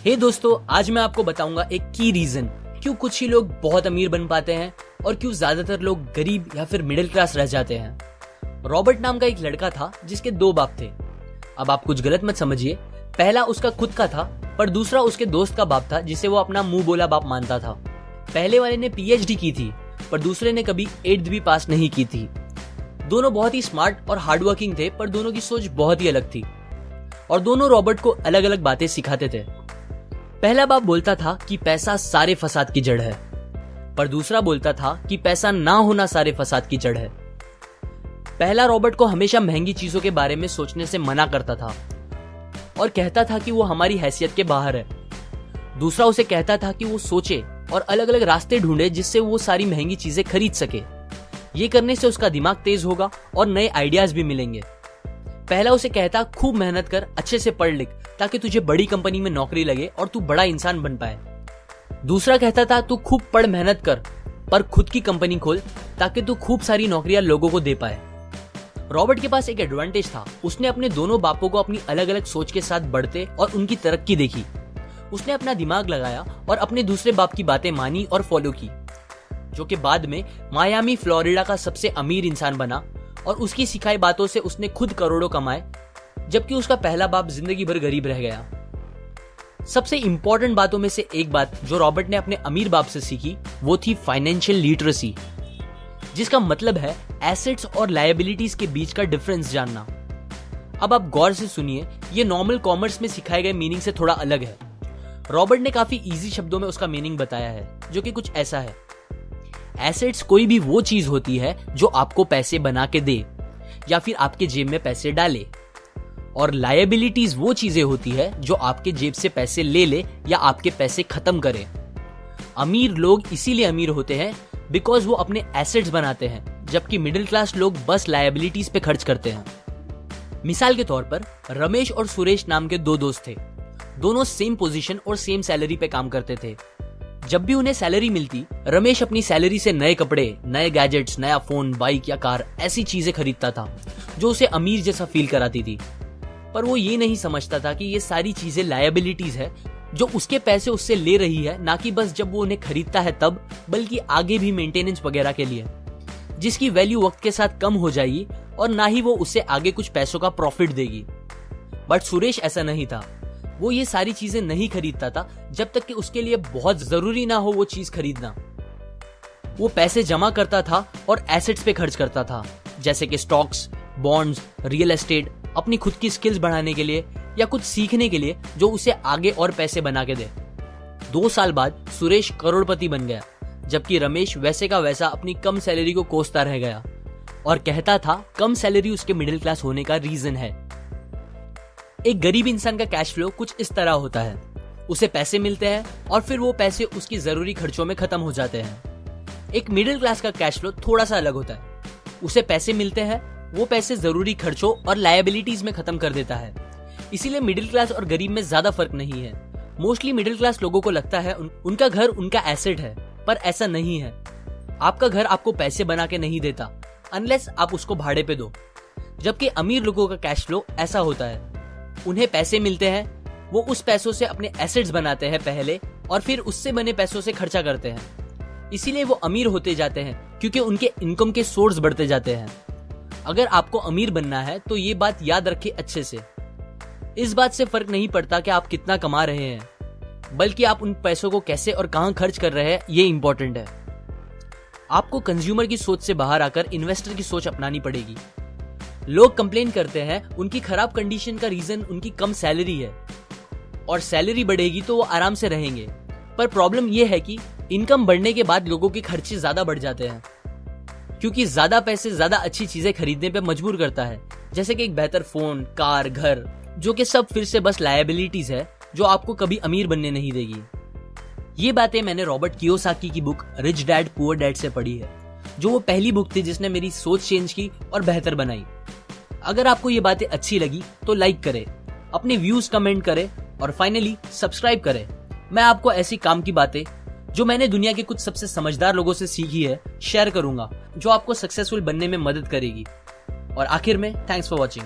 हे दोस्तों, आज मैं आपको बताऊंगा एक की रीजन क्यों कुछ ही लोग बहुत अमीर बन पाते हैं और क्यों ज्यादातर लोग गरीब या फिर मिडिल क्लास रह जाते हैं। रॉबर्ट नाम का एक लड़का था जिसके दो बाप थे। अब आप कुछ गलत मत समझिए, पहला उसका खुद का था पर दूसरा उसके दोस्त का बाप था जिसे वो अपना मुंह बोला बाप मानता था। पहले वाले ने पीएचडी की थी पर दूसरे ने कभी 8th भी पास नहीं की थी। दोनों बहुत ही स्मार्ट और हार्डवर्किंग थे पर दोनों की सोच बहुत ही अलग थी और दोनों रॉबर्ट को अलग अलग बातें सिखाते थे। पहला बाप बोलता था कि पैसा सारे फसाद की जड़ है, पर दूसरा बोलता था कि पैसा ना होना सारे फसाद की जड़ है। पहला रॉबर्ट को हमेशा महंगी चीजों के बारे में सोचने से मना करता था और कहता था कि वो हमारी हैसियत के बाहर है। दूसरा उसे कहता था कि वो सोचे और अलग अलग रास्ते ढूंढे जिससे वो सारी महंगी चीजें खरीद सके। ये करने से उसका दिमाग तेज होगा और नए आइडियाज भी मिलेंगे। पहला उसे कहता खूब मेहनत कर, अच्छे से पढ़ लिख ताकि तुझे बड़ी कंपनी में नौकरी लगे और तू बड़ा इंसान बन पाए। दूसरा कहता था तू खूब पढ़ मेहनत कर पर खुद की कंपनी खोल ताकि तू खूब सारी नौकरियां लोगों को दे पाए। रॉबर्ट के पास एक एडवांटेज था, उसने अपने दोनों बापों को अपनी अलग अलग सोच के साथ बढ़ते और उनकी तरक्की देखी। उसने अपना दिमाग लगाया और अपने दूसरे बाप की बातें मानी और फॉलो की, जो कि बाद में मायामी फ्लोरिडा का सबसे अमीर इंसान बना और उसकी सिखाई बातों से उसने खुद करोड़ों कमाए, जबकि उसका पहला बाप जिंदगी भर गरीब रह गया। सबसे इंपॉर्टेंट बातों में से एक बात जो रॉबर्ट ने अपने अमीर बाप से सीखी वो थी फाइनेंशियल लिटरेसी, जिसका मतलब है एसेट्स और लायबिलिटीज के बीच का डिफरेंस जानना। अब आप गौर से सुनिए, ये नॉर्मल कॉमर्स में सिखाए गए मीनिंग से थोड़ा अलग है। रॉबर्ट ने काफी इजी शब्दों में उसका मीनिंग बताया है, जो कि कुछ ऐसा है। एसेट्स कोई भी वो चीज होती है जो आपको पैसे बना के दे या फिर आपके जेब में पैसे डाले, और लायबिलिटीज वो चीजें होती है जो आपके जेब से पैसे ले ले या आपके पैसे खत्म करे। अमीर लोग इसीलिए अमीर होते हैं बिकॉज वो अपने एसेट्स बनाते हैं, जबकि मिडिल क्लास लोग बस लायबिलिटीज पे खर्च करते हैं। मिसाल के तौर पर रमेश और सुरेश नाम के दो दोस्त थे। दोनों सेम पोजीशन और सेम सैलरी पे काम करते थे। जब भी उन्हें सैलरी मिलती, रमेश अपनी सैलरी से नए कपड़े, नए गैजेट्स, नया फोन, बाइक या कार ऐसी चीजें खरीदता था जो उसे अमीर जैसा फील कराती थी। पर वो ये नहीं समझता था कि ये सारी चीजें लायबिलिटीज है जो उसके पैसे उससे ले रही है, ना कि बस जब वो उन्हें खरीदता है तब, बल्कि आगे भी मेंटेनेंस वगैरह के लिए, जिसकी वैल्यू वक्त के साथ कम हो जाएगी और ना ही वो उससे आगे कुछ पैसों का प्रॉफिट देगी। बट सुरेश ऐसा नहीं था। वो ये सारी चीजें नहीं खरीदता था जब तक कि उसके लिए बहुत जरूरी ना हो वो चीज खरीदना। वो पैसे जमा करता था और एसेट्स पे खर्च करता था, जैसे कि स्टॉक्स, बॉन्ड्स, रियल एस्टेट, अपनी खुद की स्किल्स बढ़ाने के लिए या कुछ सीखने के लिए जो उसे आगे और पैसे बना के दे। 2 साल बाद सुरेश करोड़पति बन गया, जबकि रमेश वैसे का वैसा अपनी कम सैलरी को कोसता रह गया और कहता था कम सैलरी उसके मिडिल क्लास होने का रीजन है। एक गरीब इंसान का कैश फ्लो कुछ इस तरह होता है, उसे पैसे मिलते हैं और फिर वो पैसे उसकी जरूरी खर्चों में खत्म हो जाते हैं। एक मिडिल क्लास का कैश फ्लो थोड़ा सा अलग होता है, उसे पैसे मिलते हैं, वो पैसे जरूरी खर्चों और लायबिलिटीज में खत्म कर देता है। इसीलिए मिडिल क्लास और गरीब में ज्यादा फर्क नहीं है। मोस्टली मिडिल क्लास लोगों को लगता है उनका घर उनका एसेट है, पर ऐसा नहीं है। आपका घर आपको पैसे बना के नहीं देता अनलेस आप उसको भाड़े पे दो, जबकि अमीर लोगों का कैश फ्लो ऐसा होता है। उन्हें पैसे मिलते हैं, वो उस पैसों से अपने एसेट्स बनाते हैं पहले और फिर उससे बने पैसों से खर्चा करते हैं। इसीलिए वो अमीर होते जाते हैं क्योंकि उनके इनकम के सोर्स बढ़ते जाते हैं। अगर आपको अमीर बनना है तो ये बात याद रखिए अच्छे से। इस बात से फर्क नहीं पड़ता कि आप कितना कमा रहे हैं, बल्कि आप उन पैसों को कैसे और कहां खर्च कर रहे हैं, ये इंपॉर्टेंट है। आपको कंज्यूमर की सोच से बाहर आकर इन्वेस्टर की सोच अपनानी पड़ेगी। लोग कंप्लेन करते हैं उनकी खराब कंडीशन का रीजन उनकी कम सैलरी है और सैलरी बढ़ेगी तो वो आराम से रहेंगे, पर प्रॉब्लम ये है कि इनकम बढ़ने के बाद लोगों के खर्चे ज्यादा बढ़ जाते हैं, क्योंकि ज्यादा पैसे ज्यादा अच्छी चीजें खरीदने पे मजबूर करता है, जैसे कि एक बेहतर फोन, कार, घर, जो कि सब फिर से बस लायबिलिटीज है जो आपको कभी अमीर बनने नहीं देगी। ये बातें मैंने रॉबर्ट कियोसाकी की book rich dad poor dad से पढ़ी है, जो वो पहली बुक थी जिसने मेरी सोच चेंज की और बेहतर बनाई। अगर आपको ये बातें अच्छी लगी तो लाइक करें, अपने व्यूज कमेंट करें और फाइनली सब्सक्राइब करें। मैं आपको ऐसी काम की बातें जो मैंने दुनिया के कुछ सबसे समझदार लोगों से सीखी है शेयर करूंगा, जो आपको सक्सेसफुल बनने में मदद करेगी। और आखिर में थैंक्स फॉर वॉचिंग।